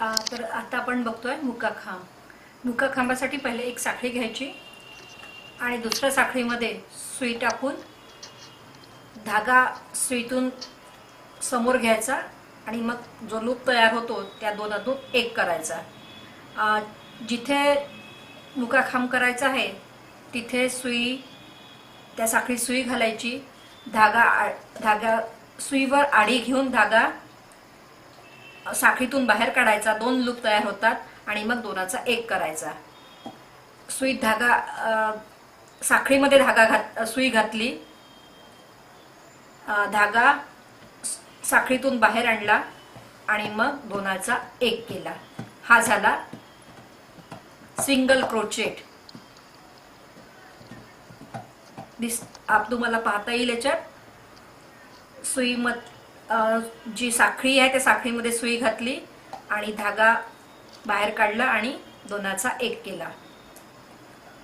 तर आता आपण बघतोय मुकाखांब. मुकाखांबासाठी पहिले एक साखळी घ्यायची आणि दुसऱ्या साखळीमध्ये सुई टाकून धागा सुईतून समोर घ्यायचा आणि मग जो लूप तयार होतो त्या दोनातून एक करायचा. जिथे मुकाखांब करायचा आहे तिथे सुई त्या साखळीत सुई घालायची, धागा सुईवर आडी घेऊन धागा साखळीतून बाहेर काढायचा, दोन लूप तयार होतात आणि मग दोनाचा एक करायचा. सुईत साखळीमध्ये सुई घातली, धागा साखळीतून बाहेर आणला आणि मग दोनाचा एक केला. हा झाला सिंगल क्रोचेट. तुम्हाला पाहता येईल याच्यात जी साखळी आहे त्या साखळीमध्ये सुई घातली आणि धागा बाहेर काढला आणि दोनाचा एक केला.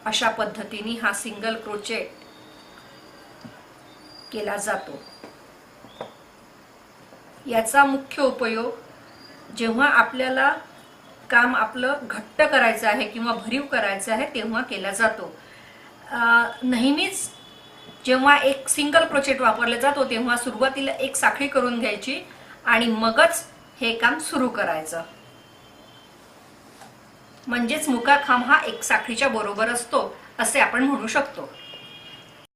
अशा पद्धतीने हा सिंगल क्रोचेट केला जातो. याचा मुख्य उपयोग जेव्हा आपल्याला काम आपलं घट्ट करायचं आहे किंवा भरीव करायचं आहे तेव्हा केला जातो. नेहमीच जेव्हा एक सिंगल क्रोचेट वापरला जातो तेव्हा सुरुवातीला एक साखळी करून घ्यायची आणि मगच हे काम सुरू करायचं. म्हणजेच मुकाखांब हा एक साखळीच्या बरोबर असतो असे आपण म्हणू शकतो.